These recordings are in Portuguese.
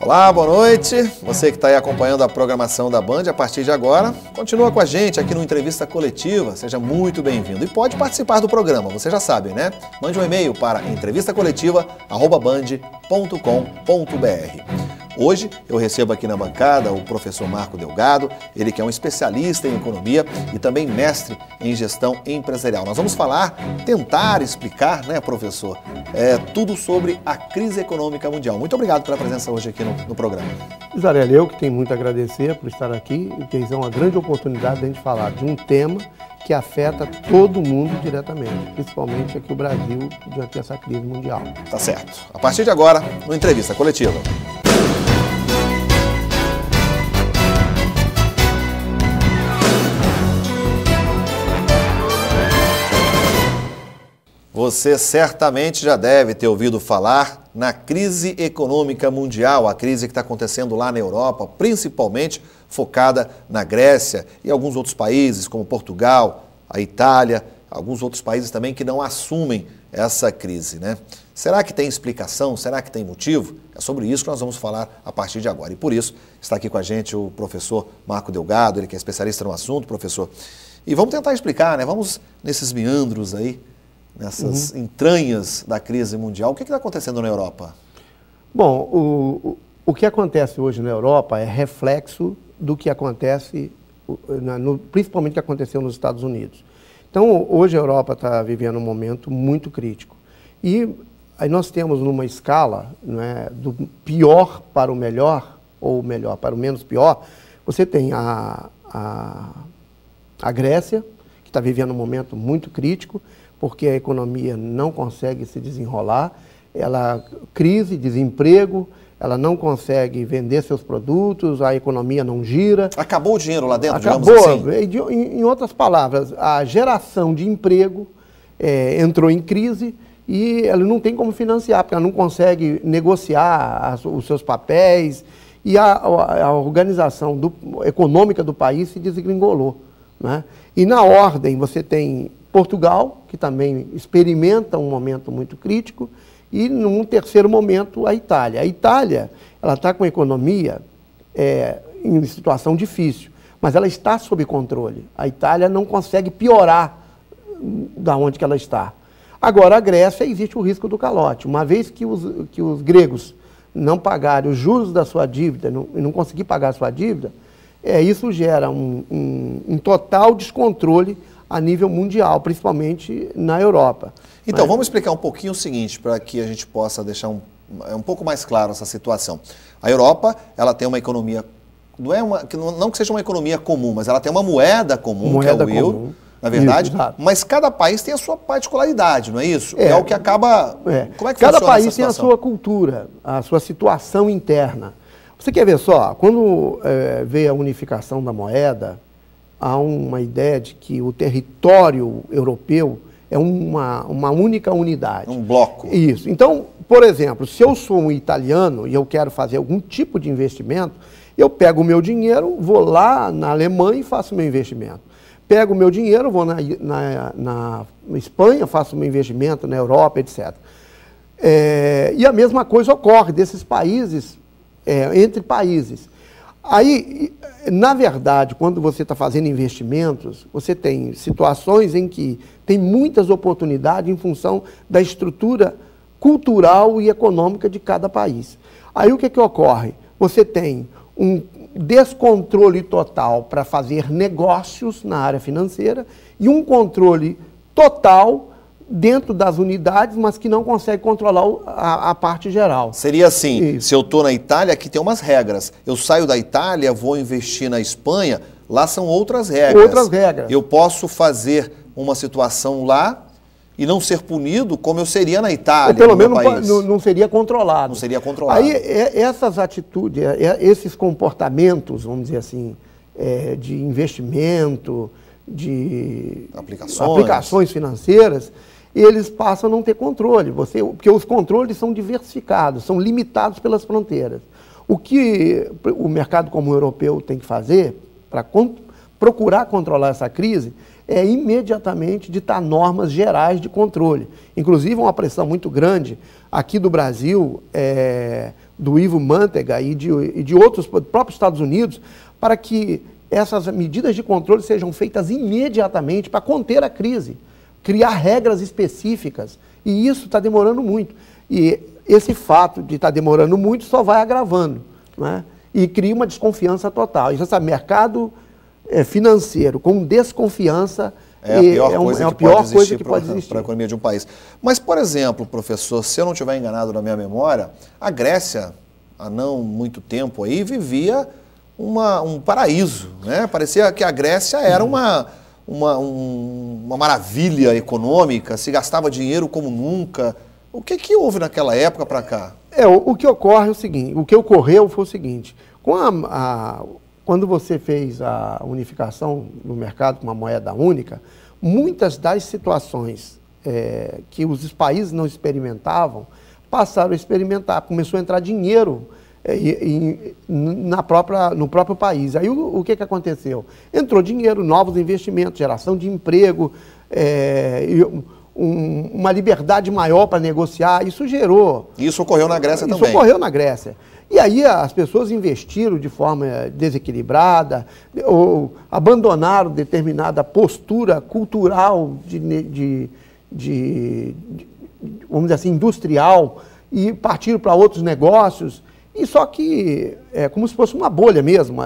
Olá, boa noite. Você que está aí acompanhando a programação da Band, a partir de agora, continua com a gente aqui no Entrevista Coletiva. Seja muito bem-vindo e pode participar do programa, você já sabe, né? Mande um e-mail para entrevistacoletiva@band.com.br. Hoje eu recebo aqui na bancada o professor Marco Delgado, ele que é um especialista em economia e também mestre em gestão empresarial. Nós vamos tentar explicar, né, professor, tudo sobre a crise econômica mundial. Muito obrigado pela presença hoje aqui no programa. Isarel, eu que tenho muito a agradecer por estar aqui e ter uma grande oportunidade de a gente falar de um tema que afeta todo mundo diretamente, principalmente aqui o Brasil, diante dessa crise mundial. Tá certo. A partir de agora, no Entrevista Coletiva. Você certamente já deve ter ouvido falar na crise econômica mundial, a crise que está acontecendo lá na Europa, principalmente focada na Grécia e alguns outros países, como Portugal, a Itália, alguns outros países também que não assumem essa crise, né? Será que tem explicação? Será que tem motivo? É sobre isso que nós vamos falar a partir de agora. E por isso está aqui com a gente o professor Marco Delgado, ele que é especialista no assunto, professor. E vamos tentar explicar, né? Vamos nesses meandros aí, nessas entranhas da crise mundial. O que está acontecendo na Europa? Bom, o que acontece hoje na Europa é reflexo do que acontece, principalmente o que aconteceu nos Estados Unidos. Então, hoje a Europa está vivendo um momento muito crítico. E aí nós temos numa escala, né, do pior para o melhor, ou melhor para o menos pior, você tem a Grécia, que está vivendo um momento muito crítico, porque a economia não consegue se desenrolar, crise, desemprego, ela não consegue vender seus produtos, a economia não gira. Acabou o dinheiro lá dentro, digamos assim? Em outras palavras, a geração de emprego entrou em crise e ela não tem como financiar, porque ela não consegue negociar os seus papéis e a organização econômica do país se desgringolou, né? E na ordem você tem Portugal, que também experimenta um momento muito crítico, e num terceiro momento a Itália. A Itália está com a economia em situação difícil, mas ela está sob controle. A Itália não consegue piorar da onde que ela está. Agora, a Grécia, existe o risco do calote. Uma vez que os gregos não pagarem os juros da sua dívida e não conseguir pagar a sua dívida, isso gera um total descontrole a nível mundial, principalmente na Europa. Então, vamos explicar um pouquinho o seguinte, para que a gente possa deixar um pouco mais claro essa situação. A Europa, ela tem uma economia, não que seja uma economia comum, mas ela tem uma moeda comum, que é o euro, na verdade, isso, mas cada país tem a sua particularidade, não é isso? É o que acaba... Como é que cada país tem a sua cultura, a sua situação interna. Você quer ver só, quando veio a unificação da moeda, há uma ideia de que o território europeu é uma única unidade. Um bloco. Isso. Então, por exemplo, se eu sou um italiano e eu quero fazer algum tipo de investimento, eu pego o meu dinheiro, vou lá na Alemanha e faço o meu investimento. Pego o meu dinheiro, vou na Espanha, faço o meu investimento, na Europa, etc. E a mesma coisa ocorre desses países, entre países. Aí, na verdade, quando você está fazendo investimentos, você tem situações em que tem muitas oportunidades em função da estrutura cultural e econômica de cada país. Aí o que ocorre? Você tem um descontrole total para fazer negócios na área financeira e um controle total dentro das unidades, mas que não consegue controlar a parte geral. Seria assim, se eu estou na Itália, aqui tem umas regras. Eu saio da Itália, vou investir na Espanha, lá são outras regras. Outras regras. Eu posso fazer uma situação lá e não ser punido como eu seria na Itália, pelo menos não seria controlado. Não seria controlado. Aí essas atitudes, esses comportamentos, vamos dizer assim, de investimento, de aplicações financeiras, eles passam a não ter controle, porque os controles são diversificados, são limitados pelas fronteiras. O que o mercado comum europeu tem que fazer para procurar controlar essa crise é imediatamente ditar normas gerais de controle. Inclusive uma pressão muito grande aqui do Brasil, do Ivo Mantega e de outros, próprios Estados Unidos, para que essas medidas de controle sejam feitas imediatamente para conter a crise, criar regras específicas, e isso está demorando muito. E esse fato de estar demorando muito só vai agravando, né? E cria uma desconfiança total. E esse mercado financeiro com desconfiança é a pior coisa que pode existir para a economia de um país. Mas, por exemplo, professor, se eu não estiver enganado na minha memória, a Grécia, há não muito tempo aí, vivia um paraíso, né? Parecia que a Grécia era uma maravilha econômica, se gastava dinheiro como nunca. O que houve naquela época para cá? O que ocorre é o seguinte, o que ocorreu foi o seguinte, quando você fez a unificação no mercado com uma moeda única, muitas das situações que os países não experimentavam, passaram a experimentar, começou a entrar dinheiro no próprio país. Aí o que aconteceu? Entrou dinheiro, novos investimentos, geração de emprego, uma liberdade maior para negociar, isso gerou... Isso ocorreu na Grécia também. Isso ocorreu na Grécia. E aí as pessoas investiram de forma desequilibrada, ou abandonaram determinada postura cultural, vamos dizer assim, industrial, e partiram para outros negócios. E só que é como se fosse uma bolha mesmo,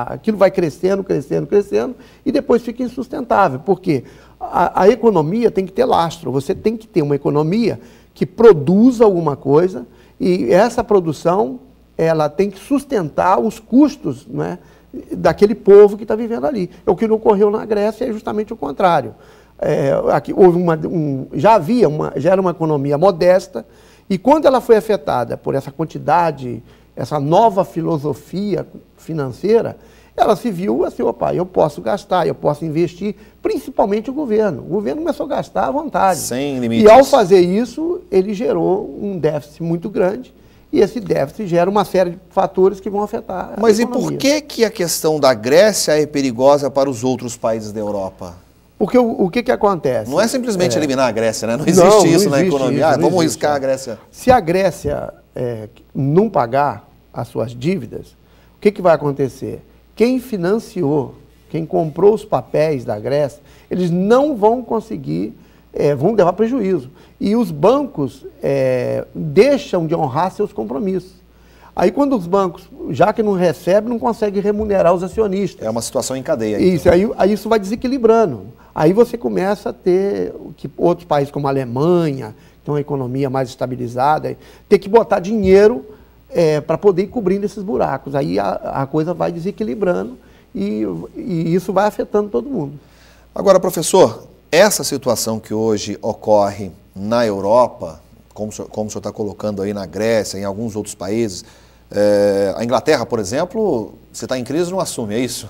aquilo vai crescendo, crescendo, crescendo, e depois fica insustentável. Por quê? A economia tem que ter lastro, você tem que ter uma economia que produza alguma coisa, e essa produção ela tem que sustentar os custos, né, daquele povo que está vivendo ali. O que não ocorreu na Grécia é justamente o contrário. Aqui houve já era uma economia modesta, e quando ela foi afetada por essa quantidade, essa nova filosofia financeira, ela se viu assim, opa, eu posso gastar, eu posso investir, principalmente o governo. O governo começou a gastar à vontade. Sem limites. E ao fazer isso, ele gerou um déficit muito grande, e esse déficit gera uma série de fatores que vão afetar a economia. Mas e por que a questão da Grécia é perigosa para os outros países da Europa? Porque o que acontece? Não é simplesmente eliminar a Grécia, né? Não existe isso na economia. Vamos riscar a Grécia. Se a Grécia não pagar as suas dívidas, o que vai acontecer? Quem financiou, quem comprou os papéis da Grécia, eles não vão conseguir, vão levar prejuízo. E os bancos deixam de honrar seus compromissos. Aí quando os bancos, já que não recebem, não conseguem remunerar os acionistas. É uma situação em cadeia. Isso, então. aí isso vai desequilibrando. Aí você começa a ter que outros países como a Alemanha, que tem uma economia mais estabilizada, ter que botar dinheiro para poder ir cobrindo esses buracos. Aí a coisa vai desequilibrando e isso vai afetando todo mundo. Agora, professor, essa situação que hoje ocorre na Europa, como o senhor está colocando aí na Grécia, em alguns outros países, a Inglaterra, por exemplo, se está em crise, não assume, é isso?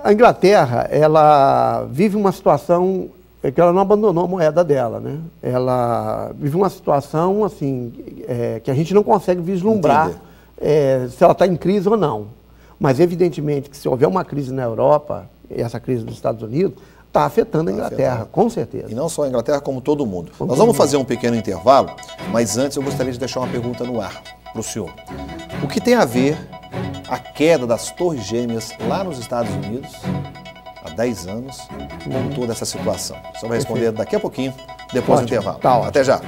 A Inglaterra, ela vive uma situação que ela não abandonou a moeda dela, né? Ela vive uma situação assim, que a gente não consegue vislumbrar se ela está em crise ou não. Mas, evidentemente, que se houver uma crise na Europa, e essa crise dos Estados Unidos, está afetando a Inglaterra, com certeza. E não só a Inglaterra, como todo mundo. Nós vamos fazer um pequeno intervalo, mas antes eu gostaria de deixar uma pergunta no ar para o senhor. O que tem a ver a queda das Torres Gêmeas lá nos Estados Unidos, há 10 anos, com toda essa situação? O senhor vai responder daqui a pouquinho, depois do intervalo. Tá, até já.